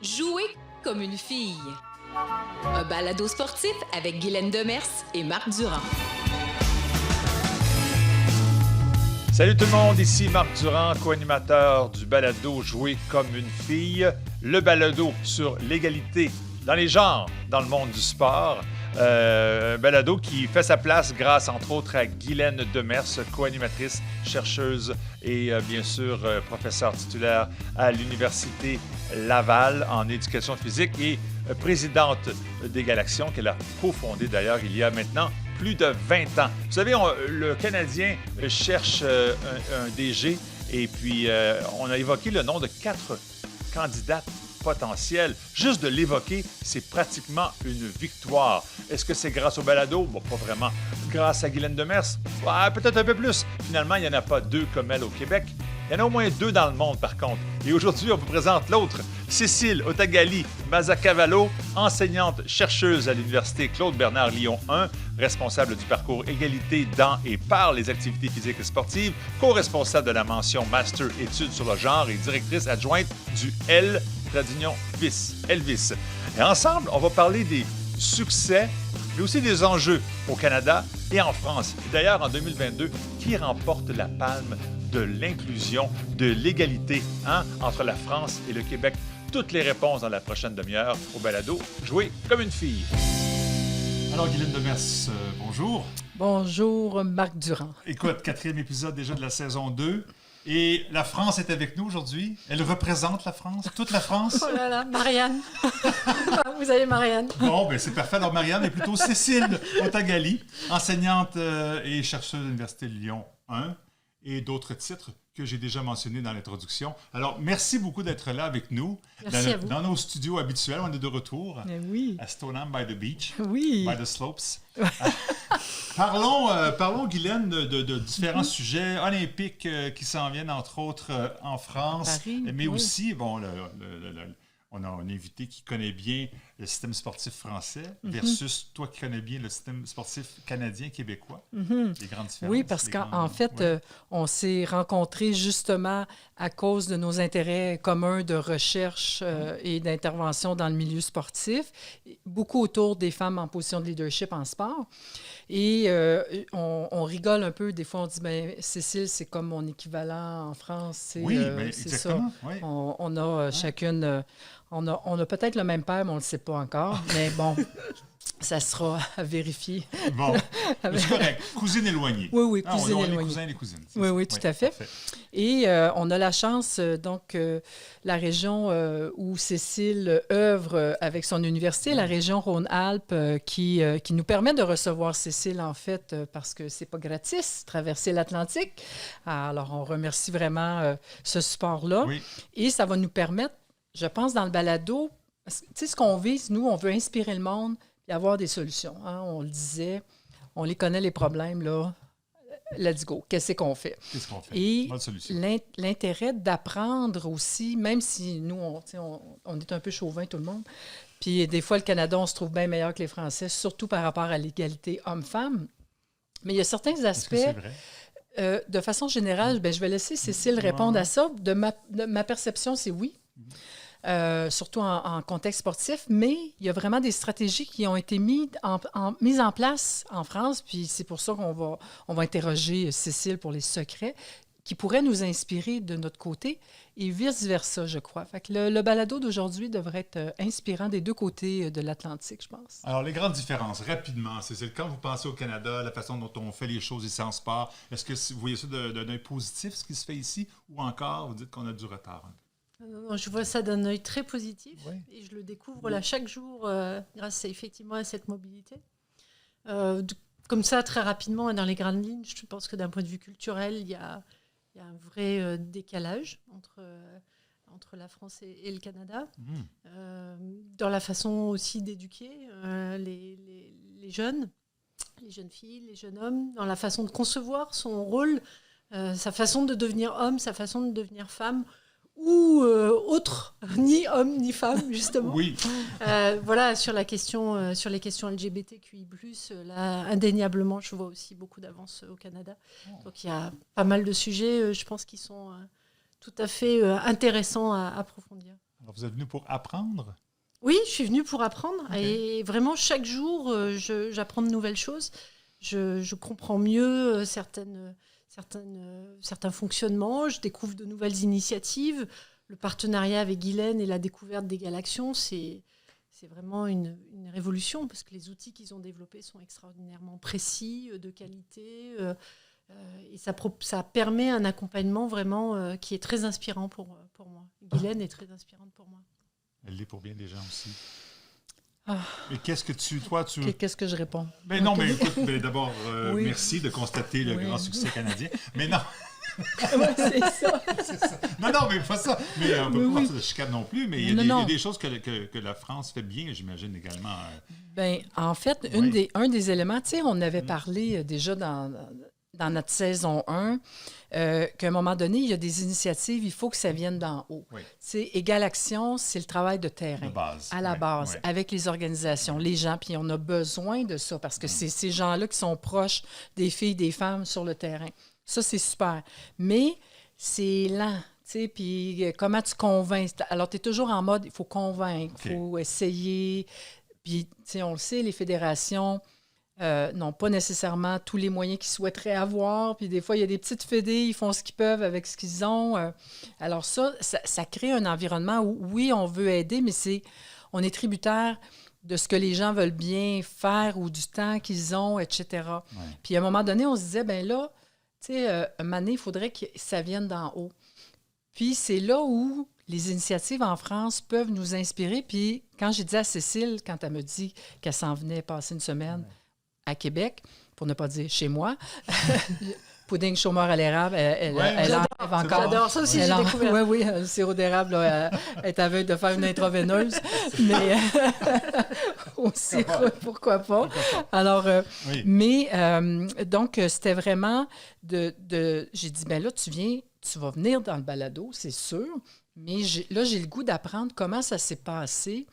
Jouer comme une fille. Un balado sportif avec Guylaine Demers et Marc Durand. Salut tout le monde, ici Marc Durand, co-animateur du balado Jouer comme une fille, le balado sur l'égalité dans les genres dans le monde du sport. Balado qui fait sa place grâce entre autres à Guylaine Demers, co-animatrice, chercheuse et bien sûr professeure titulaire à l'Université Laval en éducation physique et présidente des Galaxions qu'elle a cofondée d'ailleurs il y a maintenant plus de 20 ans. Vous savez, le Canadien cherche un DG et puis on a évoqué le nom de 4 candidates potentielles. Juste de l'évoquer, c'est pratiquement une victoire. Est-ce que c'est grâce au balado? Bon, pas vraiment. Grâce à Guylaine Demers? Ouais, peut-être un peu plus. Finalement, il n'y en a pas 2 comme elle au Québec. Il y en a au moins 2 dans le monde, par contre. Et aujourd'hui, on vous présente l'autre, Cécile Otagali-Mazzacavallo, enseignante chercheuse à l'Université Claude-Bernard Lyon 1, responsable du parcours égalité dans et par les activités physiques et sportives, co-responsable de la mention Master Études sur le genre et directrice adjointe du Elvis. Et ensemble, on va parler des succès, mais aussi des enjeux au Canada et en France. Et d'ailleurs, en 2022, qui remporte la palme de l'inclusion, de l'égalité entre la France et le Québec? Toutes les réponses dans la prochaine demi-heure au balado Jouer comme une fille. Alors, Guylaine Demers, bonjour. Bonjour, Marc Durand. Écoute, 4e épisode déjà de la saison 2. Et la France est avec nous aujourd'hui. Elle représente la France, toute la France. Oh là là, Marianne. Vous avez Marianne. Bon, ben c'est parfait. Alors, Marianne est plutôt Cécile Otagali, enseignante et chercheuse de l'Université de Lyon 1 et d'autres titres que j'ai déjà mentionnés dans l'introduction. Alors, merci beaucoup d'être là avec nous. Merci à vous. Dans nos studios habituels, on est de retour oui. à Stoneham by the Beach, oui. by the Slopes. Parlons, Guylaine, de différents sujets olympiques qui s'en viennent, entre autres, en France, Paris, mais oui. aussi, bon, on a un invité qui connaît bien le système sportif français versus toi qui connais bien le système sportif canadien, québécois. Les grandes différences. Oui, parce qu'en fait, on s'est rencontrés justement à cause de nos intérêts communs de recherche et d'intervention dans le milieu sportif, beaucoup autour des femmes en position de leadership en sport. Et on rigole un peu, des fois on dit, bien, Cécile, c'est comme mon équivalent en France. Oui, c'est exactement. Ça. Oui. On a chacune... On a peut-être le même père, mais on ne le sait pas encore. Mais bon, ça sera à vérifier. Bon, c'est correct. Cousine éloignée. Oui, cousine éloignée. Les cousins et les cousines. Oui, tout à fait. Parfait. Et on a la chance, la région où Cécile œuvre avec son université, la région Rhône-Alpes, qui nous permet de recevoir Cécile, en fait, parce que c'est pas gratis, traverser l'Atlantique. Alors, on remercie vraiment ce support-là. Oui. Et ça va nous permettre, je pense, dans le balado, tu sais, ce qu'on vise, nous, on veut inspirer le monde et avoir des solutions. On le disait, on les connaît, les problèmes, là. Let's go. Qu'est-ce qu'on fait? Et l'intérêt d'apprendre aussi, même si nous, on est un peu chauvin, tout le monde, puis des fois, le Canada, on se trouve bien meilleur que les Français, surtout par rapport à l'égalité homme-femme. Mais il y a certains aspects... Est-ce que c'est vrai? De façon générale, je vais laisser Cécile répondre à ça. De ma perception, c'est oui. Surtout en contexte sportif, mais il y a vraiment des stratégies qui ont été mises en place en France, puis c'est pour ça qu'on va interroger Cécile pour les secrets, qui pourraient nous inspirer de notre côté, et vice-versa, je crois. Fait que le balado d'aujourd'hui devrait être inspirant des deux côtés de l'Atlantique, je pense. Alors, les grandes différences, rapidement, Cécile, quand vous pensez au Canada, la façon dont on fait les choses ici en sport, est-ce que vous voyez ça d'un œil positif, ce qui se fait ici, ou encore vous dites qu'on a du retard un peu? Non, je vois ça d'un œil très positif, oui. Et je le découvre là chaque jour grâce effectivement à cette mobilité. Comme ça, très rapidement, dans les grandes lignes, je pense que d'un point de vue culturel, il y a un vrai décalage entre la France et le Canada, dans la façon aussi d'éduquer les jeunes filles, les jeunes hommes, dans la façon de concevoir son rôle, sa façon de devenir homme, sa façon de devenir femme, ou autre, ni homme ni femme, justement. Oui. Voilà, sur les questions LGBTQI+, là, indéniablement, je vois aussi beaucoup d'avance au Canada. Donc, il y a pas mal de sujets, je pense, qui sont tout à fait intéressant à approfondir. Alors, vous êtes venu pour apprendre? Oui, je suis venue pour apprendre. Okay. Et vraiment, chaque jour, j'apprends de nouvelles choses. Je comprends mieux certains fonctionnements. Je découvre de nouvelles initiatives. Le partenariat avec Guylaine et la découverte des Galaxions, c'est vraiment une révolution parce que les outils qu'ils ont développés sont extraordinairement précis, de qualité. Et ça permet un accompagnement vraiment qui est très inspirant pour moi. Guylaine est très inspirante pour moi. Elle l'est pour bien des gens aussi. Ah. Et qu'est-ce que tu... Qu'est-ce que je réponds? Mais non, mais écoute, d'abord, oui. Merci de constater le grand succès canadien. Mais non... Oui, c'est ça. C'est ça. Non, mais pas ça. Mais on ne peut pas partir de chicane non plus. Mais il y a des choses que la France fait bien, j'imagine également. Bien, en fait, un des éléments, tu sais, on avait parlé déjà dans notre saison 1, qu'à un moment donné, il y a des initiatives, il faut que ça vienne d'en haut. Oui. Égale Action, c'est le travail de terrain. De base. À la base, avec les organisations, les gens, puis on a besoin de ça, parce que c'est ces gens-là qui sont proches des filles, des femmes sur le terrain. Ça, c'est super. Mais c'est lent, tu sais, puis comment tu convaincs? Alors, tu es toujours en mode, il faut convaincre, il faut essayer. Puis, tu sais, on le sait, les fédérations n'ont pas nécessairement tous les moyens qu'ils souhaiteraient avoir. Puis des fois, il y a des petites fédés, ils font ce qu'ils peuvent avec ce qu'ils ont. Alors ça crée un environnement où, oui, on veut aider, mais on est tributaire de ce que les gens veulent bien faire ou du temps qu'ils ont, etc. Ouais. Puis à un moment donné, on se disait, bien là, tu sais, un moment donné, il faudrait que ça vienne d'en haut. Puis c'est là où les initiatives en France peuvent nous inspirer. Puis quand j'ai dit à Cécile, quand elle me dit qu'elle s'en venait passer une semaine à Québec, pour ne pas dire chez moi, pudding chômeur à l'érable, elle en encore. J'adore ça aussi, j'ai découvert. Oui, le sirop d'érable là, est aveugle de faire une intraveineuse, mais aussi, pourquoi pas. Alors, mais donc, c'était vraiment j'ai dit, bien là, tu vas venir dans le balado, c'est sûr, mais là, j'ai le goût d'apprendre comment ça s'est passé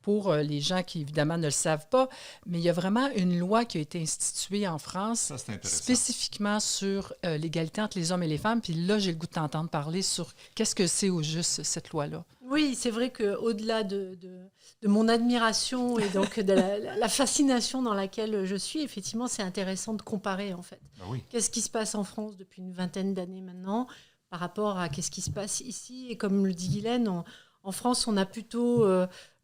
pour les gens qui, évidemment, ne le savent pas, mais il y a vraiment une loi qui a été instituée en France spécifiquement sur l'égalité entre les hommes et les femmes. Puis là, j'ai le goût de t'entendre parler sur qu'est-ce que c'est au juste, cette loi-là. Oui, c'est vrai qu'au-delà de mon admiration et donc de la fascination dans laquelle je suis, effectivement, c'est intéressant de comparer, en fait. Ben oui. Qu'est-ce qui se passe en France depuis une vingtaine d'années maintenant par rapport à qu'est-ce qui se passe ici. Et comme le dit Guylaine, en France, on a plutôt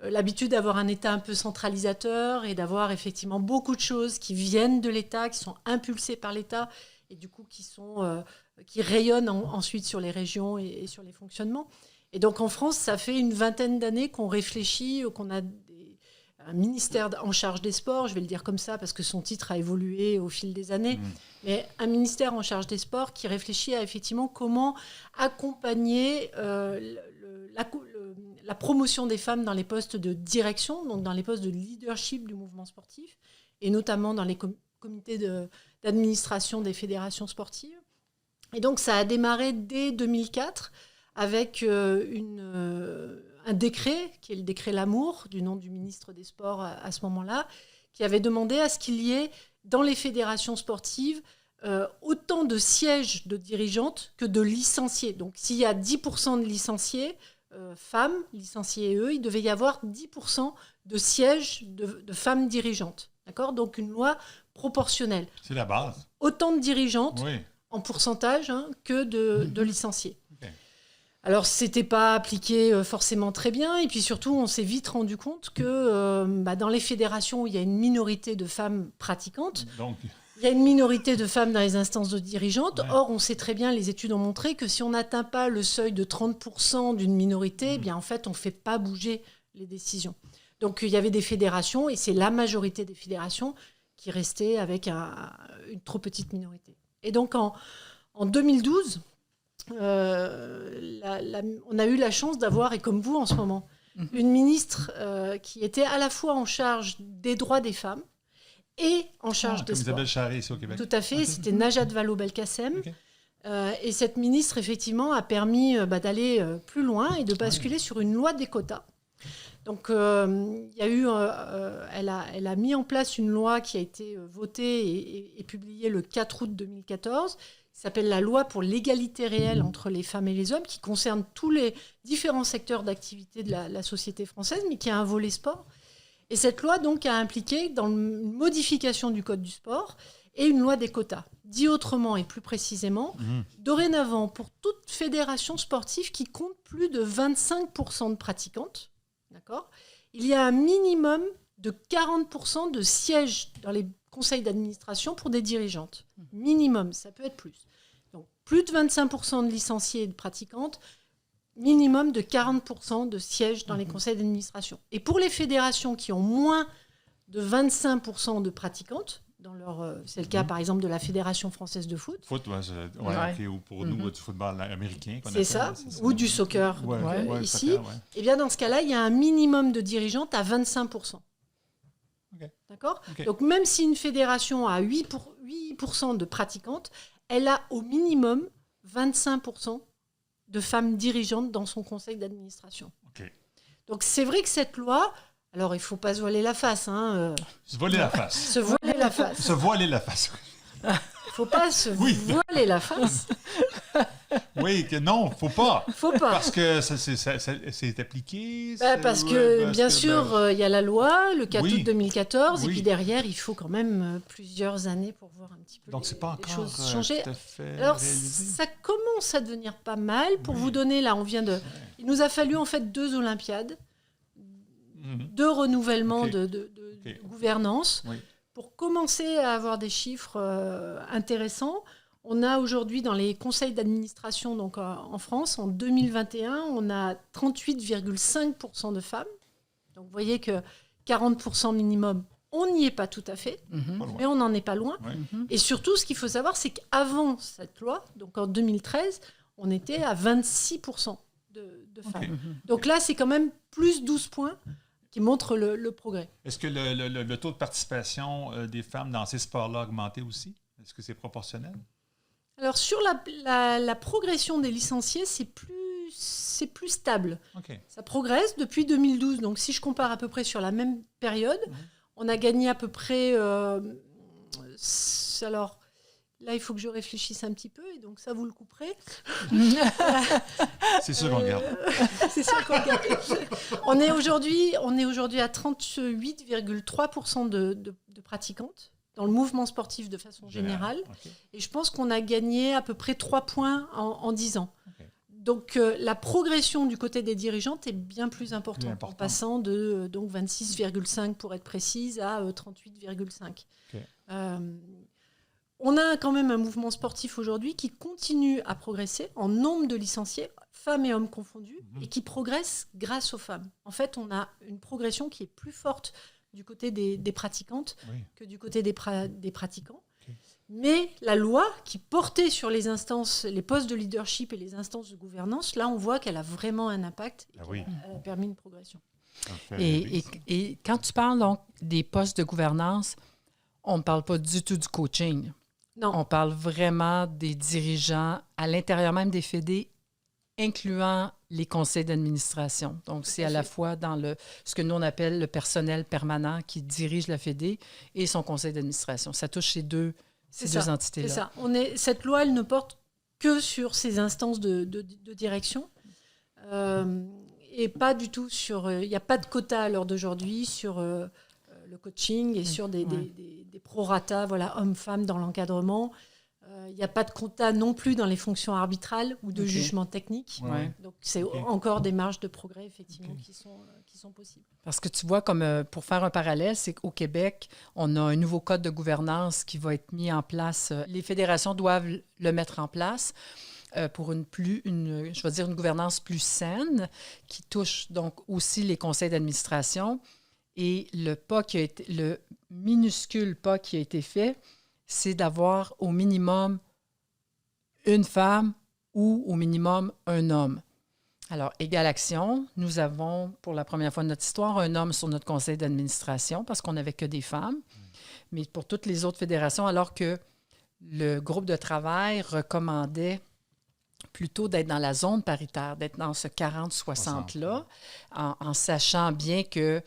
l'habitude d'avoir un État un peu centralisateur et d'avoir effectivement beaucoup de choses qui viennent de l'État, qui sont impulsées par l'État et du coup qui rayonnent ensuite sur les régions et sur les fonctionnements. Et donc en France, ça fait une vingtaine d'années qu'on réfléchit, qu'on a un ministère en charge des sports, je vais le dire comme ça parce que son titre a évolué au fil des années, mais un ministère en charge des sports qui réfléchit à effectivement comment accompagner la promotion des femmes dans les postes de direction, donc dans les postes de leadership du mouvement sportif, et notamment dans les comités d'administration des fédérations sportives. Et donc ça a démarré dès 2004 avec un décret, qui est le décret Lamour, du nom du ministre des Sports à ce moment-là, qui avait demandé à ce qu'il y ait dans les fédérations sportives autant de sièges de dirigeantes que de licenciés. Donc s'il y a 10% de licenciés, femmes, licenciés il devait y avoir 10% de sièges de femmes dirigeantes. D'accord ? Donc une loi proportionnelle. C'est la base. Autant de dirigeantes en pourcentage que de licenciés. Okay. Alors, ce n'était pas appliqué forcément très bien. Et puis surtout, on s'est vite rendu compte que dans les fédérations où il y a une minorité de femmes pratiquantes, il y a une minorité de femmes dans les instances de dirigeantes. Ouais. Or, on sait très bien, les études ont montré que si on n'atteint pas le seuil de 30% d'une minorité, bien, en fait, on ne fait pas bouger les décisions. Donc, il y avait des fédérations, et c'est la majorité des fédérations qui restaient avec une trop petite minorité. Et donc, en 2012, on a eu la chance d'avoir, et comme vous en ce moment, une ministre qui était à la fois en charge des droits des femmes et en charge des sports. Isabelle Charest, ici au Québec. Tout à fait, c'était Najat Vallaud-Belkacem. Okay. Et cette ministre, effectivement, a permis d'aller plus loin et de basculer sur une loi des quotas. Donc, il y a eu, elle a mis en place une loi qui a été votée et publiée le 4 août 2014. s'appelle la loi pour l'égalité réelle entre les femmes et les hommes, qui concerne tous les différents secteurs d'activité de la société française, mais qui a un volet sport. Et cette loi, donc, a impliqué dans une modification du Code du sport et une loi des quotas. Dit autrement et plus précisément, dorénavant, pour toute fédération sportive qui compte plus de 25% de pratiquantes, d'accord, il y a un minimum de 40% de sièges dans les conseils d'administration pour des dirigeantes. Minimum, ça peut être plus. Donc, plus de 25% de licenciés et de pratiquantes, minimum de 40% de sièges dans les conseils d'administration. Et pour les fédérations qui ont moins de 25% de pratiquantes, c'est le cas par exemple de la Fédération française de foot. Foot, okay, ou pour nous, du football américain. C'est ça, ou du soccer ici. Et bien dans ce cas-là, il y a un minimum de dirigeantes à 25%. Okay. D'accord ? Okay. Donc même si une fédération a 8% de pratiquantes, elle a au minimum 25% de femmes dirigeantes dans son conseil d'administration. Okay. Donc c'est vrai que cette loi, alors il ne faut pas se voiler la face. Se voiler la face. Se voiler la face. Se voiler la face. Il ne faut pas se voiler la face. Oui, non, il ne faut pas. Faut pas. Parce que c'est appliqué. Parce que, bien sûr, il y a la loi, le 4 août 2014, et puis derrière, il faut quand même plusieurs années pour voir un petit peu les choses changer. Alors, ça commence à devenir pas mal. Pour vous donner, là, il nous a fallu en fait 2 Olympiades, 2 renouvellements de gouvernance, pour commencer à avoir des chiffres intéressants. On a aujourd'hui dans les conseils d'administration, donc en France, en 2021, on a 38,5% de femmes. Donc vous voyez que 40% minimum, on n'y est pas tout à fait, mais on n'en est pas loin. Et surtout, ce qu'il faut savoir, c'est qu'avant cette loi, donc en 2013, on était à 26% de femmes. Donc là, c'est quand même plus 12 points qui montrent le progrès. Est-ce que le taux de participation des femmes dans ces sports-là a augmenté aussi? Est-ce que c'est proportionnel? Alors, sur la progression des licenciés, c'est plus stable. Ça progresse depuis 2012. Donc, si je compare à peu près sur la même période, on a gagné à peu près... alors, là, il faut que je réfléchisse un petit peu, et donc ça, vous le couperez. C'est sûr qu'on garde. C'est sûr qu'on garde. On est aujourd'hui à 38,3% de pratiquantes dans le mouvement sportif de façon générale. Et je pense qu'on a gagné à peu près 3 points en 10 ans. Donc, la progression du côté des dirigeantes est bien plus importante, en passant de 26,5 pour être précise à 38,5. On a quand même un mouvement sportif aujourd'hui qui continue à progresser en nombre de licenciés, femmes et hommes confondus, et qui progresse grâce aux femmes. En fait, on a une progression qui est plus forte du côté des pratiquantes que du côté des pratiquants. Mais la loi qui portait sur les instances, les postes de leadership et les instances de gouvernance, là, on voit qu'elle a vraiment un impact et qu'elle a permis une progression. Et quand tu parles donc des postes de gouvernance, on ne parle pas du tout du coaching. Non. On parle vraiment des dirigeants à l'intérieur même des fédés, incluant les conseils d'administration. Donc, c'est à la fois dans ce que nous, on appelle le personnel permanent qui dirige la fédé et son conseil d'administration. Ça touche ces deux entités-là. C'est ça. Cette loi, elle ne porte que sur ces instances de direction et pas du tout sur... Il n'y a pas de quota à l'heure d'aujourd'hui sur le coaching et sur des prorata, hommes-femmes dans l'encadrement. Il n'y a pas de quota non plus dans les fonctions arbitrales ou de jugement technique. Donc, c'est encore des marges de progrès, effectivement, qui sont possibles. Parce que tu vois, comme pour faire un parallèle, c'est qu'au Québec, on a un nouveau code de gouvernance qui va être mis en place. Les fédérations doivent le mettre en place pour une gouvernance plus saine qui touche donc aussi les conseils d'administration. Et le minuscule pas qui a été fait, c'est d'avoir au minimum une femme ou au minimum un homme. Alors, Égale Action, nous avons pour la première fois de notre histoire un homme sur notre conseil d'administration parce qu'on n'avait que des femmes. Mais pour toutes les autres fédérations, alors que le groupe de travail recommandait plutôt d'être dans la zone paritaire, d'être dans ce 40-60-là, en sachant bien que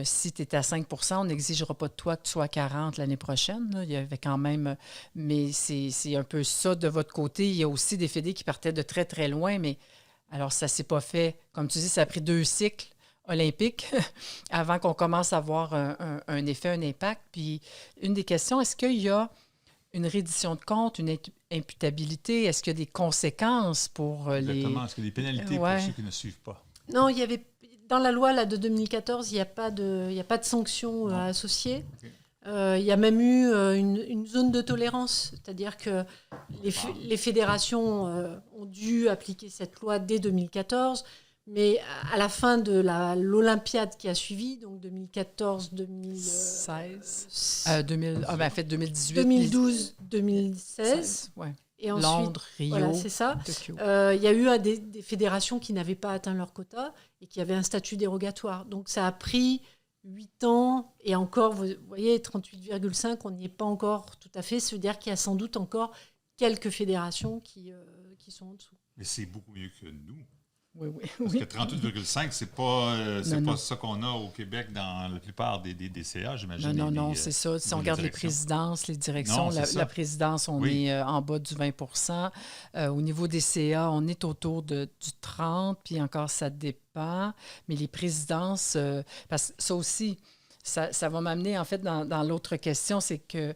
si tu es à 5 % on n'exigera pas de toi que tu sois à 40 l'année prochaine. Là. Il y avait quand même... Mais c'est un peu ça de votre côté. Il y a aussi des fédés qui partaient de très, très loin, mais alors ça ne s'est pas fait. Comme tu dis, ça a pris 2 cycles olympiques avant qu'on commence à avoir un effet, un impact. Puis une des questions, est-ce qu'il y a une reddition de compte, une imputabilité? Est-ce qu'il y a des conséquences pour les... Exactement. Est-ce qu'il y a des pénalités pour ceux qui ne suivent pas? Non, il y avait... Dans la loi là, de 2014, il n'y a pas de sanctions associées. Okay. Il y a même eu une zone de tolérance, c'est-à-dire que les fédérations ont dû appliquer cette loi dès 2014, mais à la fin de l'Olympiade qui a suivi, donc 2014, 2016, 2018, 2012, 2016, ouais. Et ensuite, Londres, Rio, voilà, c'est ça. Tokyo. Il y a eu des fédérations qui n'avaient pas atteint leur quota et qui avaient un statut dérogatoire. Donc ça a pris 8 ans et encore, vous voyez, 38,5, on n'y est pas encore tout à fait. C'est-à-dire qu'il y a sans doute encore quelques fédérations qui sont en dessous. Mais c'est beaucoup mieux que nous. Oui. Parce que 38,5, c'est pas ça qu'on a au Québec dans la plupart des CA, j'imagine. Non, c'est ça. Si on regarde les présidences, les directions, la présidence, on est en bas du 20 %. Au niveau des CA, on est autour du 30 puis encore, ça dépend. Mais les présidences, parce que ça aussi, ça va m'amener en fait dans l'autre question, c'est que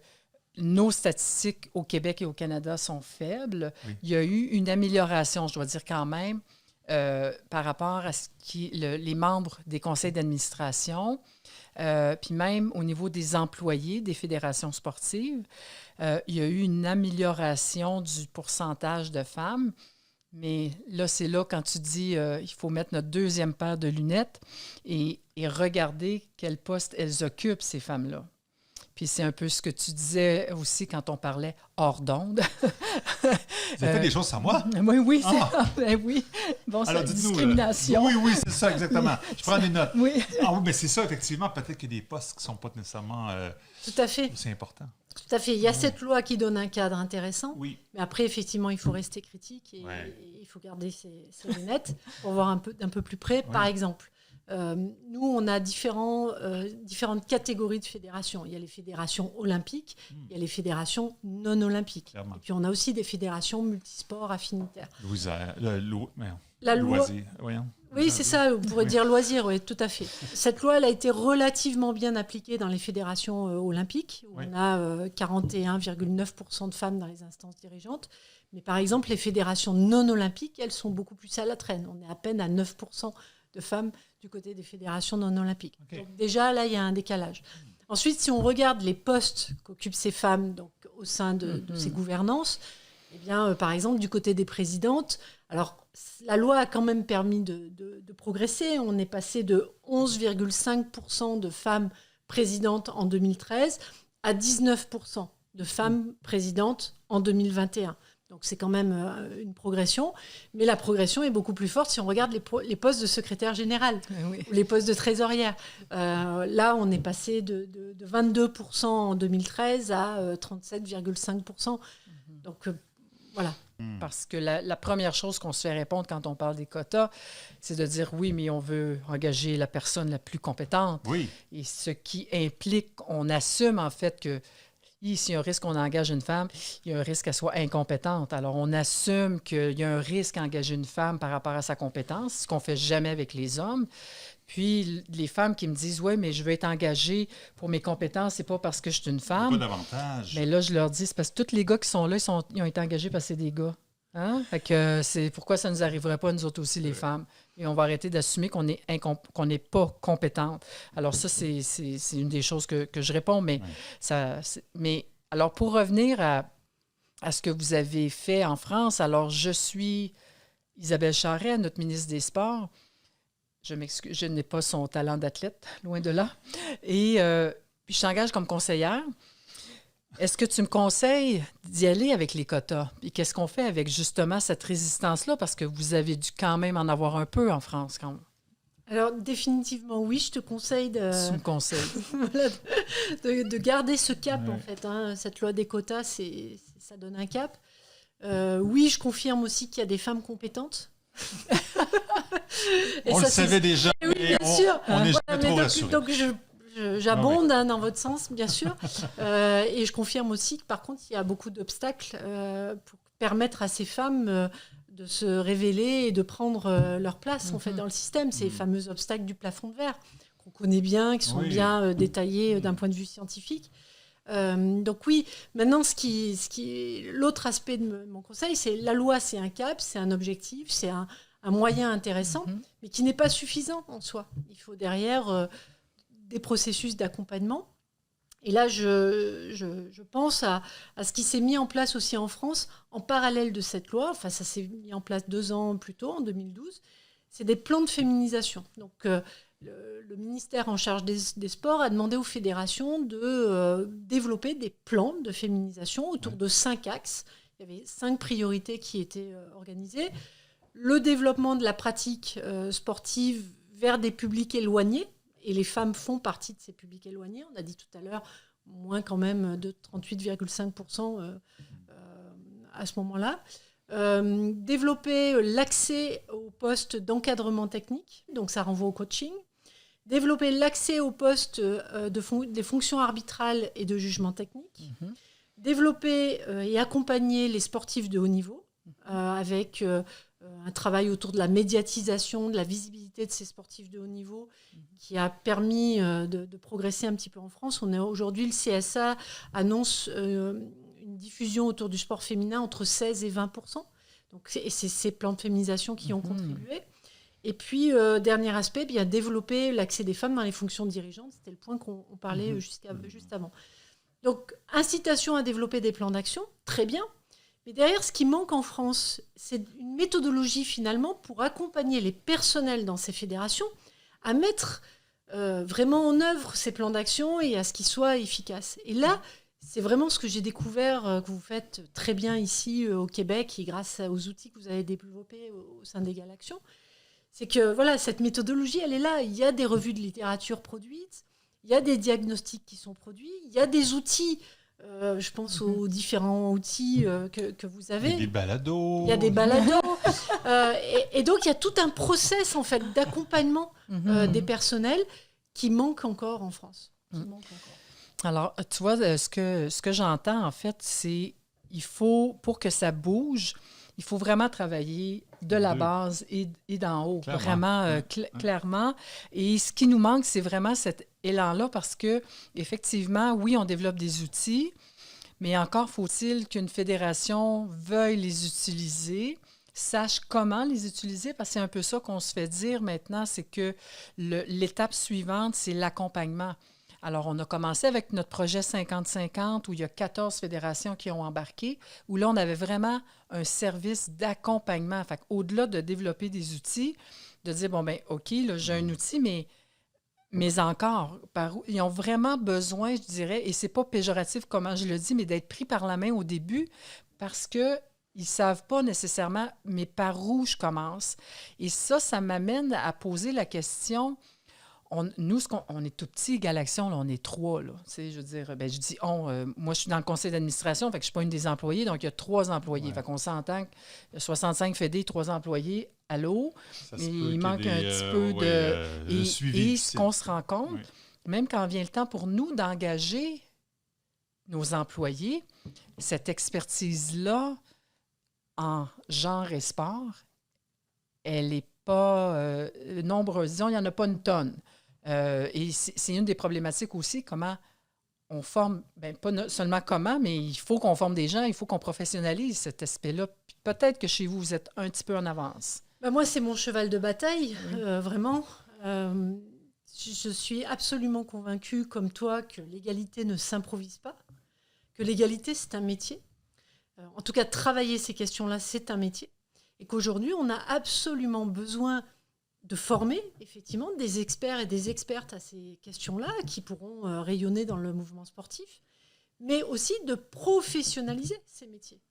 nos statistiques au Québec et au Canada sont faibles. Oui. Il y a eu une amélioration, je dois dire quand même, par rapport à les membres des conseils d'administration, puis même au niveau des employés des fédérations sportives, il y a eu une amélioration du pourcentage de femmes. Mais là, c'est là quand tu dis il faut mettre notre deuxième paire de lunettes et regarder quel poste elles occupent, ces femmes-là. Puis c'est un peu ce que tu disais aussi quand on parlait hors d'onde. Vous avez fait des choses sans moi? Oui. Oui. Bon, c'est la discrimination. Oui, c'est ça, exactement. Je prends des notes. Oui. Mais c'est ça, effectivement. Peut-être qu'il y a des postes qui ne sont pas nécessairement... Tout à fait. C'est important. Tout à fait. Il y a cette loi qui donne un cadre intéressant. Oui. Mais après, effectivement, il faut rester critique et il faut garder ses lunettes pour voir d'un peu plus près. Ouais. Par exemple, nous, on a différentes catégories de fédérations. Il y a les fédérations olympiques, il y a les fédérations non olympiques. Clairement. Et puis, on a aussi des fédérations multisports affinitaires. Loisir. Oui, c'est ça, on pourrait dire loisir, oui, tout à fait. Cette loi, elle a été relativement bien appliquée dans les fédérations olympiques, où on a 41,9% de femmes dans les instances dirigeantes. Mais par exemple, les fédérations non olympiques, elles sont beaucoup plus à la traîne. On est à peine à 9% de femmes du côté des fédérations non olympiques. Okay. Donc déjà, là, il y a un décalage. Ensuite, si on regarde les postes qu'occupent ces femmes donc, au sein de ces gouvernances, eh bien, par exemple, du côté des présidentes, alors la loi a quand même permis de progresser. On est passé de 11,5% de femmes présidentes en 2013 à 19% de femmes présidentes en 2021. Donc c'est quand même une progression, mais la progression est beaucoup plus forte si on regarde les postes de secrétaire général ou les postes de trésorière. Là, on est passé de 22% en 2013 à 37,5%. Donc voilà. Parce que la première chose qu'on se fait répondre quand on parle des quotas, c'est de dire oui, mais on veut engager la personne la plus compétente. Oui. Et ce qui implique, on assume en fait que s'il y a un risque qu'on engage une femme, il y a un risque qu'elle soit incompétente. Alors, on assume qu'il y a un risque à engager une femme par rapport à sa compétence, ce qu'on ne fait jamais avec les hommes. Puis, les femmes qui me disent « Oui, mais je veux être engagée pour mes compétences, c'est pas parce que je suis une femme. » Pas d'avantage. Mais là, je leur dis « C'est parce que tous les gars qui sont là, ils ont été engagés parce que c'est des gars. Hein? » Fait que c'est pourquoi ça ne nous arriverait pas, nous autres aussi, les femmes. Et on va arrêter d'assumer qu'on n'est pas compétente. Alors ça, c'est une des choses que je réponds. Mais, alors, pour revenir à ce que vous avez fait en France, alors je suis Isabelle Charret, notre ministre des Sports. Je m'excuse, je n'ai pas son talent d'athlète, loin de là. Et puis je t'engage comme conseillère. Est-ce que tu me conseilles d'y aller avec les quotas? Et qu'est-ce qu'on fait avec justement cette résistance-là? Parce que vous avez dû quand même en avoir un peu en France. Quand même. Alors, définitivement, oui, je te conseille Tu me conseilles. de garder ce cap, en fait. Hein. Cette loi des quotas, ça donne un cap. Oui, je confirme aussi qu'il y a des femmes compétentes. On On le savait déjà, oui, mais bien sûr. on n'est Voilà, jamais mais trop rassurés. donc j'abonde dans votre sens, bien sûr. Et je confirme aussi que par contre, il y a beaucoup d'obstacles pour permettre à ces femmes de se révéler et de prendre leur place en fait, dans le système. Ces fameux obstacles du plafond de verre qu'on connaît bien, qui sont bien détaillés d'un point de vue scientifique. Donc oui, maintenant, l'autre aspect de mon conseil, c'est la loi, c'est un cap, c'est un objectif, c'est un moyen intéressant, mais qui n'est pas suffisant en soi. Il faut derrière des processus d'accompagnement. Et là, je pense à ce qui s'est mis en place aussi en France en parallèle de cette loi. Enfin, ça s'est mis en place 2 ans plus tôt, en 2012. C'est des plans de féminisation. Donc, le ministère en charge des sports a demandé aux fédérations de développer des plans de féminisation autour de 5 axes. Il y avait 5 priorités qui étaient organisées. Le développement de la pratique sportive vers des publics éloignés, et les femmes font partie de ces publics éloignés. On a dit tout à l'heure, moins quand même de 38,5% à ce moment-là. Développer l'accès aux postes d'encadrement technique, donc ça renvoie au coaching. Développer l'accès aux postes des fonctions arbitrales et de jugement technique. Développer et accompagner les sportifs de haut niveau avec un travail autour de la médiatisation, de la visibilité de ces sportifs de haut niveau qui a permis de progresser un petit peu en France. Aujourd'hui, le CSA annonce une diffusion autour du sport féminin entre 16 et 20%. Donc, c'est ces plans de féminisation qui ont contribué. Et puis, dernier aspect, bien, développer l'accès des femmes dans les fonctions dirigeantes. C'était le point qu'on parlait juste avant. Donc, incitation à développer des plans d'action, très bien. Mais derrière, ce qui manque en France, c'est une méthodologie finalement pour accompagner les personnels dans ces fédérations à mettre vraiment en œuvre ces plans d'action et à ce qu'ils soient efficaces. Et là, c'est vraiment ce que j'ai découvert que vous faites très bien ici au Québec et grâce aux outils que vous avez développés au sein d'Égale Action. C'est que voilà, cette méthodologie, elle est là. Il y a des revues de littérature produites, il y a des diagnostics qui sont produits, il y a des outils. Je pense aux différents outils que vous avez. Il y a des balados. Il y a des balados. Et donc, il y a tout un process en fait, d'accompagnement des personnels qui manque encore en France. Alors, tu vois, ce que j'entends, en fait, c'est il faut, pour que ça bouge, il faut vraiment travailler de la base et d'en haut, clairement. Vraiment clairement. Et ce qui nous manque, c'est vraiment cet élan-là parce que, effectivement, oui, on développe des outils, mais encore faut-il qu'une fédération veuille les utiliser, sache comment les utiliser, parce que c'est un peu ça qu'on se fait dire maintenant, c'est que l'étape suivante, c'est l'accompagnement. Alors, on a commencé avec notre projet 50-50, où il y a 14 fédérations qui ont embarqué, où là, on avait vraiment un service d'accompagnement. Fait qu'au-delà de développer des outils, de dire, bon, bien, OK, là, j'ai un outil, mais encore, ils ont vraiment besoin, je dirais, et c'est pas péjoratif comment je le dis, mais d'être pris par la main au début, parce que ils ne savent pas nécessairement, mais par où je commence. Et ça m'amène à poser la question... Nous, on est tout petit, Égale Action, là, on est 3. Là, je veux dire, je dis moi, je suis dans le conseil d'administration, fait que je ne suis pas une des employés, donc il y a 3 employés. Ouais. Fait qu'on s'entend qu'il y a 65 fédés, 3 employés. Allô? Mais il manque un petit peu de suivi. Et ce qu'on se rend compte, même quand vient le temps pour nous d'engager nos employés, cette expertise-là en genre et sport, elle n'est pas nombreuse. Disons, il n'y en a pas une tonne. Et c'est une des problématiques aussi, comment on forme, pas seulement comment, mais il faut qu'on forme des gens, il faut qu'on professionnalise cet aspect-là. Puis peut-être que chez vous, vous êtes un petit peu en avance. Moi, c'est mon cheval de bataille, vraiment. Je suis absolument convaincue, comme toi, que l'égalité ne s'improvise pas, que l'égalité, c'est un métier. En tout cas, travailler ces questions-là, c'est un métier. Et qu'aujourd'hui, on a absolument besoin de former, effectivement, des experts et des expertes à ces questions-là qui pourront rayonner dans le mouvement sportif, mais aussi de professionnaliser ces métiers.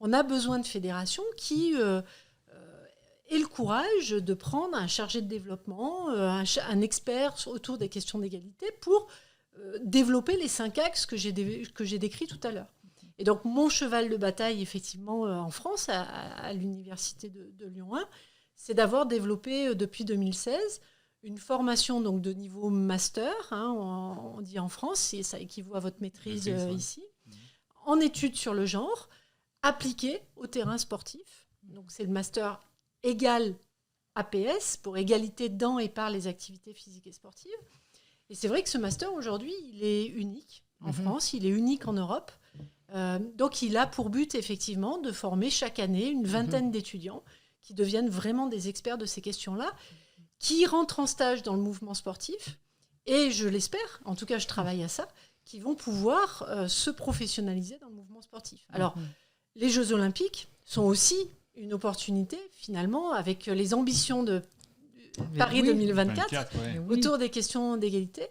On a besoin de fédérations qui aient le courage de prendre un chargé de développement, un expert autour des questions d'égalité pour développer les 5 axes que j'ai décrits tout à l'heure. Et donc, mon cheval de bataille, effectivement, en France, à l'université de Lyon 1, c'est d'avoir développé depuis 2016 une formation donc, de niveau master, on dit en France, et ça équivaut à votre maîtrise ici, en études sur le genre, appliquée au terrain sportif. Donc c'est le master égal APS, pour égalité dans et par les activités physiques et sportives. Et c'est vrai que ce master, aujourd'hui, il est unique en France, il est unique en Europe. Donc il a pour but, effectivement, de former chaque année une vingtaine d'étudiants qui deviennent vraiment des experts de ces questions-là, qui rentrent en stage dans le mouvement sportif, et je l'espère, en tout cas je travaille à ça, qui vont pouvoir se professionnaliser dans le mouvement sportif. Alors, les Jeux Olympiques sont aussi une opportunité, finalement, avec les ambitions de Paris 2024, autour des questions d'égalité,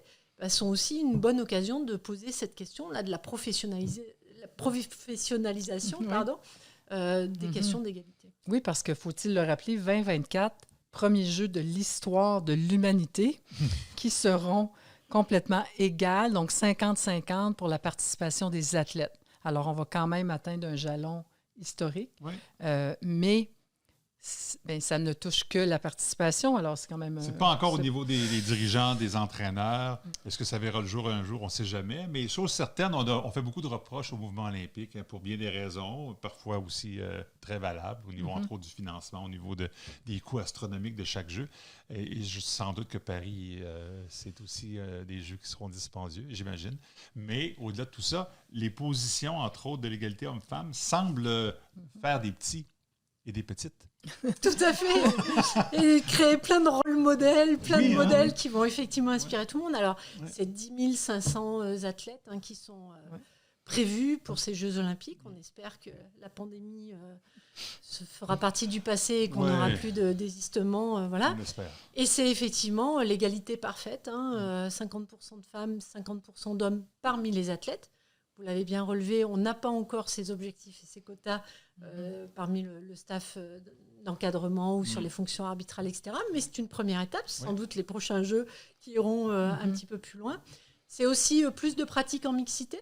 sont aussi une bonne occasion de poser cette question-là de la professionnalisation des questions d'égalité. Oui, parce que, faut-il le rappeler, 2024, premiers Jeux de l'histoire de l'humanité qui seront complètement égales, donc 50-50 pour la participation des athlètes. Alors, on va quand même atteindre un jalon historique, mais ça ne touche que la participation, alors c'est quand même... C'est pas encore au niveau des dirigeants, des entraîneurs. Est-ce que ça verra le jour un jour? On ne sait jamais. Mais chose certaine, on fait beaucoup de reproches au mouvement olympique pour bien des raisons, parfois aussi très valables, au niveau, entre autres, du financement, au niveau des coûts astronomiques de chaque jeu. Et sans doute que Paris, c'est aussi des jeux qui seront dispendieux, j'imagine. Mais au-delà de tout ça, les positions, entre autres, de l'égalité homme-femme semblent faire des petits et des petites. Tout à fait. Et créer plein de rôles modèles, de modèles qui vont effectivement inspirer tout le monde. Alors, c'est 10 500 athlètes qui sont prévus pour ces Jeux Olympiques. On espère que la pandémie se fera partie du passé et qu'on n'aura plus de désistement. Voilà. Et c'est effectivement l'égalité parfaite. 50% de femmes, 50% d'hommes parmi les athlètes. Vous l'avez bien relevé, on n'a pas encore ces objectifs et ces quotas parmi le staff d'encadrement ou sur les fonctions arbitrales, etc. Mais c'est une première étape, c'est sans doute les prochains jeux qui iront un petit peu plus loin. C'est aussi plus de pratiques en mixité.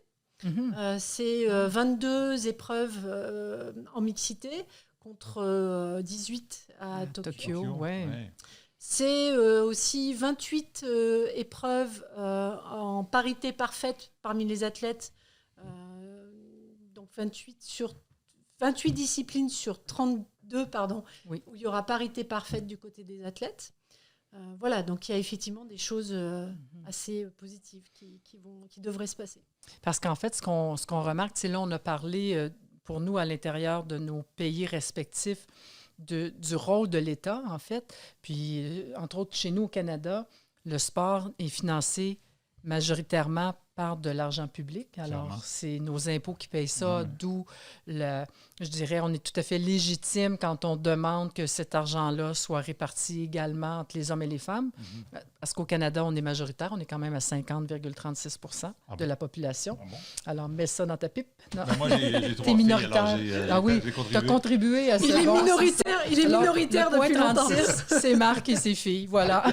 C'est 22 épreuves en mixité contre 18 à Tokyo. C'est aussi 28 épreuves en parité parfaite parmi les athlètes. Donc 28 disciplines sur 32, où il y aura parité parfaite du côté des athlètes. Voilà, donc il y a effectivement des choses assez positives qui devraient se passer. Parce qu'en fait, ce qu'on remarque, c'est là, on a parlé pour nous à l'intérieur de nos pays respectifs du rôle de l'État, en fait. Puis, entre autres, chez nous au Canada, le sport est financé majoritairement par de l'argent public. Alors, c'est nos impôts qui payent ça, d'où, je dirais, on est tout à fait légitime quand on demande que cet argent-là soit réparti également entre les hommes et les femmes. Parce qu'au Canada, on est majoritaire, on est quand même à 50,36 % de la population. Alors, mets ça dans ta pipe. Non. Moi, j'ai 3 T'es minoritaire. Tu as contribué à ça. Il est minoritaire depuis longtemps. C'est Marc et ses filles. Voilà.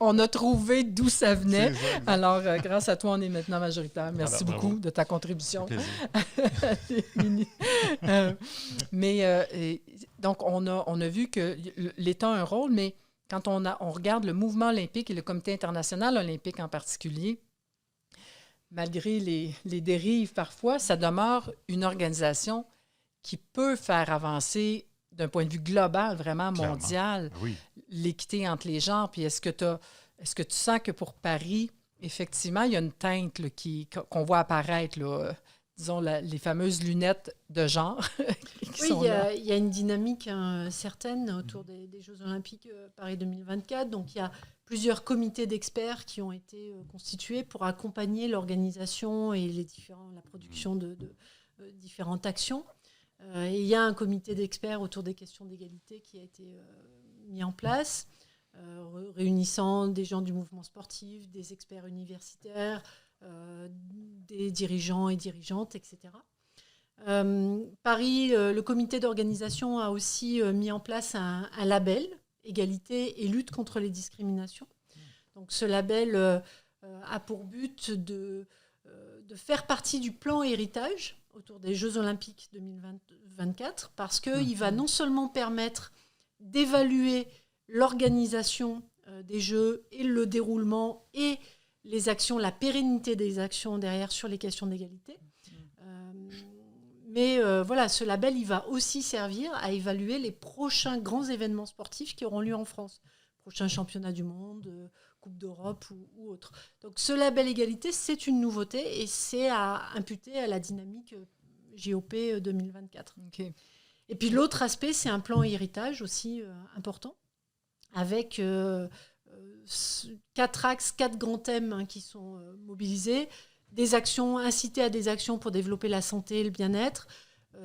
On a trouvé d'où ça venait. Alors, grâce à toi, on est maintenant majoritaire. Merci beaucoup de ta contribution. Donc, on a vu que l'État a un rôle, mais quand on regarde le mouvement olympique et le Comité international olympique en particulier, malgré les dérives parfois, ça demeure une organisation qui peut faire avancer d'un point de vue global, vraiment mondial, l'équité entre les genres. Puis est-ce que tu sens que pour Paris, effectivement, il y a une teinte là, qu'on voit apparaître, là, disons, les fameuses lunettes de genre. Il y a une dynamique certaine autour des Jeux Olympiques Paris 2024. Donc, il y a plusieurs comités d'experts qui ont été constitués pour accompagner l'organisation et la production de différentes actions. Et il y a un comité d'experts autour des questions d'égalité qui a été mis en place, réunissant des gens du mouvement sportif, des experts universitaires, des dirigeants et dirigeantes, etc. Paris, le comité d'organisation a aussi mis en place un label égalité et lutte contre les discriminations. Donc ce label a pour but de faire partie du plan héritage autour des Jeux Olympiques 2024 parce qu'il va non seulement permettre d'évaluer l'organisation des jeux et le déroulement et les actions, la pérennité des actions derrière sur les questions d'égalité. Mais voilà, ce label, il va aussi servir à évaluer les prochains grands événements sportifs qui auront lieu en France. Prochains championnats du monde, Coupe d'Europe ou autre. Donc ce label égalité, c'est une nouveauté et c'est à imputer à la dynamique JOP 2024. OK. Et puis l'autre aspect, c'est un plan héritage aussi important, avec 4 axes, 4 grands thèmes qui sont mobilisés. Des actions, inciter à des actions pour développer la santé et le bien-être,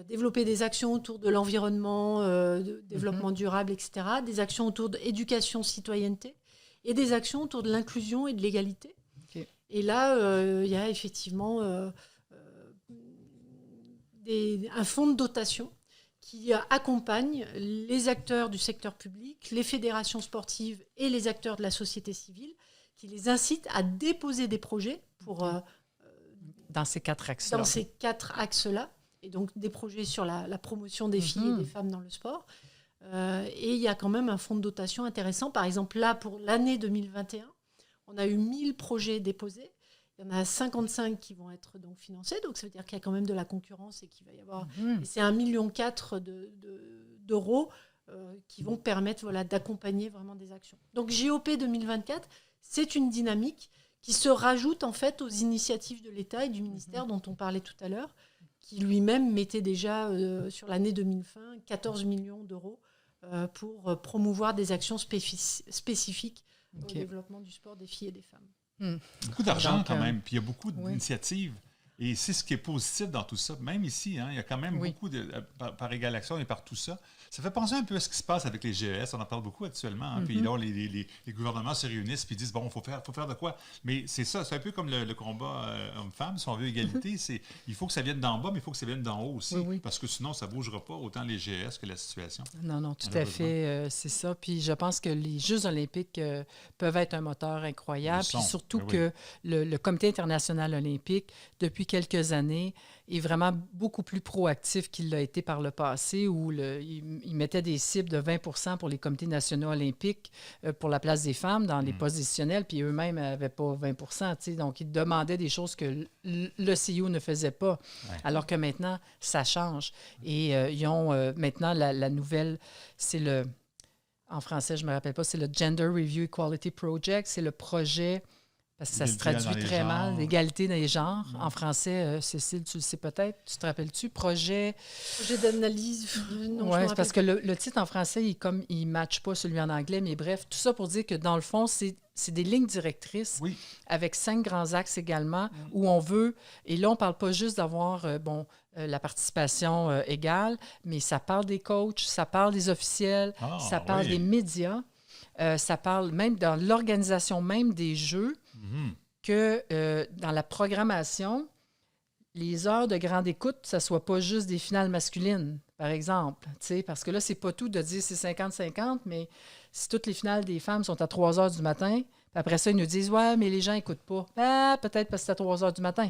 développer des actions autour de l'environnement, de développement durable, etc. Des actions autour d'éducation, citoyenneté, et des actions autour de l'inclusion et de l'égalité. Okay. Et là, il y a effectivement un fonds de dotation qui accompagne les acteurs du secteur public, les fédérations sportives et les acteurs de la société civile, qui les incite à déposer des projets pour... dans ces 4 axes-là. Dans ces 4 axes-là. Et donc des projets sur la promotion des filles et des femmes dans le sport. Et il y a quand même un fonds de dotation intéressant. Par exemple, là, pour l'année 2021, on a eu 1000 projets déposés. Il y en a 55 qui vont être donc financés. Donc ça veut dire qu'il y a quand même de la concurrence et qu'il va y avoir... Et c'est 1,4 million d'euros qui vont permettre d'accompagner vraiment des actions. Donc JOP 2024, c'est une dynamique qui se rajoute en fait aux initiatives de l'État et du ministère dont on parlait tout à l'heure, qui lui-même mettait déjà sur l'année 2020 14 millions d'euros pour promouvoir des actions spécifiques au développement du sport des filles et des femmes. Beaucoup d'argent quand même, puis il y a beaucoup d'initiatives. Et c'est ce qui est positif dans tout ça. Même ici, il y a quand même beaucoup de... Par Égale Action et par tout ça. Ça fait penser un peu à ce qui se passe avec les GES. On en parle beaucoup actuellement. Puis là, les gouvernements se réunissent et disent, bon, il faut faire de quoi? Mais c'est ça, c'est un peu comme le combat homme-femme. Si on veut égalité, il faut que ça vienne d'en bas, mais il faut que ça vienne d'en haut aussi. Parce que sinon, ça ne bougera pas autant les GES que la situation. Non, tout à fait. C'est ça. Puis je pense que les Jeux olympiques peuvent être un moteur incroyable. Puis surtout que le Comité international olympique, depuis quelques années, est vraiment beaucoup plus proactif qu'il l'a été par le passé, où il mettait des cibles de 20% pour les comités nationaux olympiques pour la place des femmes dans les positionnels, puis eux-mêmes n'avaient pas 20%. Donc, ils demandaient des choses que le CIO ne faisait pas, alors que maintenant, ça change. Et ils ont maintenant la nouvelle, c'est le... En français, je ne me rappelle pas, c'est le Gender Review Equality Project, c'est le projet... Parce que ça se traduit très mal, l'égalité dans les genres. En français, Cécile, tu le sais peut-être, tu te rappelles-tu? Projet d'analyse. Oui, c'est parce que le titre en français, il ne matche pas celui en anglais, mais bref, tout ça pour dire que dans le fond, c'est des lignes directrices avec 5 grands axes également où on veut, et là, on ne parle pas juste d'avoir la participation égale, mais ça parle des coachs, ça parle des officiels, ça parle des médias. Ça parle même dans l'organisation même des Jeux, que dans la programmation, les heures de grande écoute, ça ne soit pas juste des finales masculines, par exemple. Parce que là, c'est pas tout de dire c'est 50-50, mais si toutes les finales des femmes sont à 3 heures du matin, puis après ça, ils nous disent « Ouais, mais les gens n'écoutent pas. » Peut-être parce que c'est à 3 heures du matin.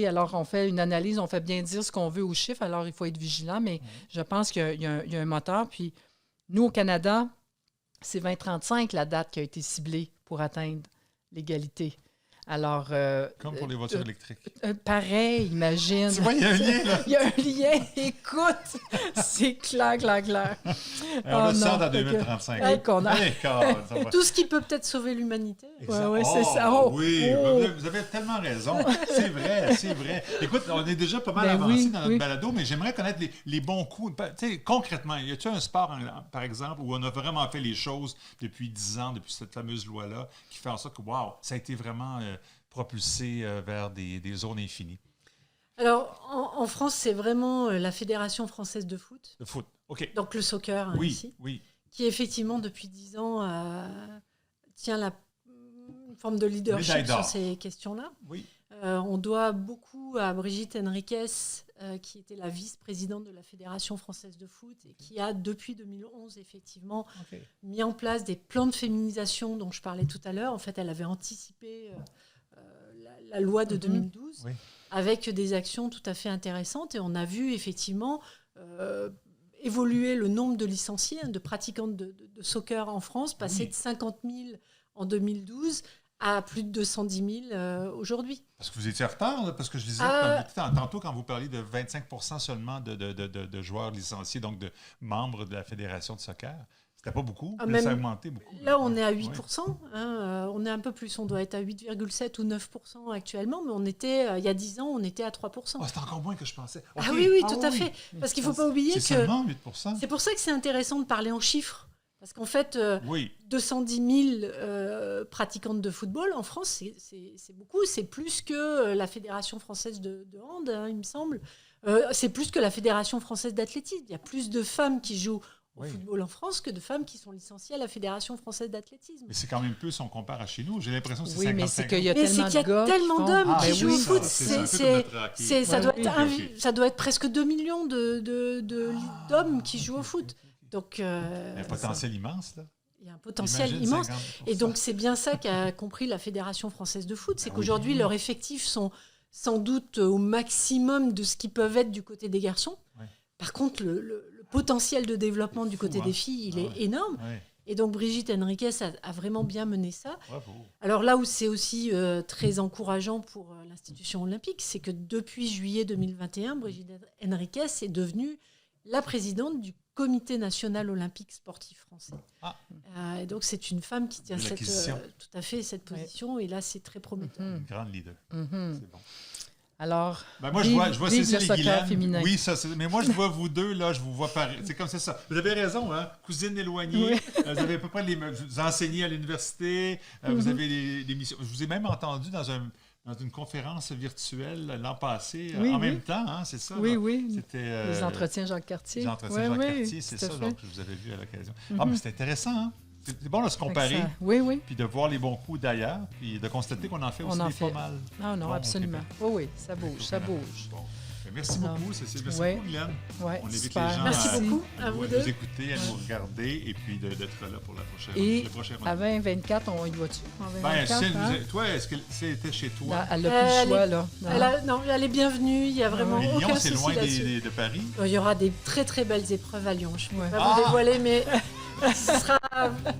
Alors, on fait une analyse, on fait bien dire ce qu'on veut aux chiffres, alors il faut être vigilant, mais je pense qu'il y a un moteur. Puis nous, au Canada, c'est 2035 la date qui a été ciblée pour atteindre l'égalité. Alors... comme pour les voitures électriques. Pareil, imagine. Tu vois, il y a un lien, là. Il y a un lien, écoute. C'est clair. On le sent dans 2035. Tout ce qui peut peut-être sauver l'humanité. Oui, c'est ça. Oui, vous avez tellement raison. C'est vrai. Écoute, on est déjà pas mal avancé dans notre balado, mais j'aimerais connaître les bons coups. Concrètement, y a-t-il un sport, par exemple, où on a vraiment fait les choses depuis 10 ans, depuis cette fameuse loi-là, qui fait en sorte que, wow, ça a été vraiment... propulsé vers des zones infinies? Alors, en France, c'est vraiment la Fédération française de foot. De foot, OK. Donc le soccer, ici. Oui. Qui, effectivement, depuis 10 ans, tient une forme de leadership sur ces questions-là. Oui. On doit beaucoup à Brigitte Henriquez, qui était la vice-présidente de la Fédération française de foot et qui a, depuis 2011, effectivement, mis en place des plans de féminisation dont je parlais tout à l'heure. En fait, elle avait anticipé la loi de 2012 avec des actions tout à fait intéressantes. Et on a vu, effectivement, évolué le nombre de licenciés, de pratiquants de soccer en France, passé Oui. de 50 000 en 2012 à plus de 210 000 aujourd'hui. Parce que vous étiez en retard, là, parce que je disais tantôt quand vous parliez de 25% seulement de joueurs licenciés, donc de membres de la Fédération de soccer. C'était pas beaucoup, mais ça a augmenté beaucoup. Là, on est à 8%. On est un peu plus. On doit être à 8,7 ou 9% actuellement, mais on était, il y a 10 ans, on était à 3%. Oh, c'est encore moins que je pensais. Ah Okay. oui, tout à fait. Parce qu'il ne faut pas oublier que... C'est seulement 8%. C'est pour ça que c'est intéressant de parler en chiffres. Parce qu'en fait, Oui. 210 000 pratiquantes de football en France, c'est beaucoup. C'est plus que la Fédération française de hand, il me semble. C'est plus que la Fédération française d'athlétisme. Il y a plus de femmes qui jouent au football en France que de femmes qui sont licenciées à la Fédération française d'athlétisme. Mais c'est quand même peu si on compare à chez nous. J'ai l'impression que c'est 50-50. Oui, mais c'est qu'il y a Mais tellement c'est qu'il y a de gars tellement d'hommes qui jouent au foot. Ça doit être presque 2 millions d'hommes qui jouent au foot. Donc, il y a un potentiel immense, là. Il y a un potentiel Imagine immense. 50%. Et donc, c'est bien ça qu'a compris la Fédération française de foot. C'est qu'aujourd'hui, leurs effectifs sont sans doute au maximum de ce qu'ils peuvent être du côté des garçons. Ouais. Par contre, le potentiel de développement du côté des filles, il est énorme. Ouais. Et donc, Brigitte Henriquez a vraiment bien mené ça. Bravo. Alors là où c'est aussi très encourageant pour l'institution olympique, c'est que depuis juillet 2021, Brigitte Henriquez est devenue la présidente du Comité national olympique sportif français. Et donc c'est une femme qui tient cette position, et là c'est très prometteur. Une grande leader. C'est bon. Alors, moi, je vois vive Cécile le et soccer Guylaine. féminin. Oui, mais moi, je vois vous deux, là, je vous vois pareil. C'est comme ça. Vous avez raison, hein? Cousine éloignée. Vous avez à peu près vous enseignez à l'université. Vous avez des missions. Je vous ai même entendu dans une conférence virtuelle l'an passé, en même temps, hein, c'est ça? Oui. C'était les entretiens Jacques Cartier. Les entretiens Jacques Cartier, c'est ça donc, que vous avez vu à l'occasion. Mais c'est intéressant, hein? C'est bon de se comparer, oui. puis de voir les bons coups d'ailleurs, puis de constater qu'on en fait aussi pas mal. Non, absolument. Oui, ça bouge. Bon. Merci beaucoup, Cécile. Merci beaucoup, Guylaine. On évite super. les gens Merci à beaucoup à vous deux. nous écouter, à nous regarder, et puis d'être là pour la prochaine. Et le prochain à 2024, on y va-tu? Toi, est-ce que c'était chez toi? Elle n'a plus le choix, là. Elle est bienvenue. Il n'y a vraiment Mais Lyon, aucun c'est souci loin là-dessus. de Paris? Il y aura des très très belles épreuves à Lyon. Je ne peux pas vous dévoiler, mais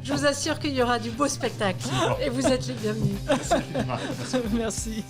je vous assure qu'il y aura du beau spectacle. Et vous êtes les bienvenus. Merci. Merci.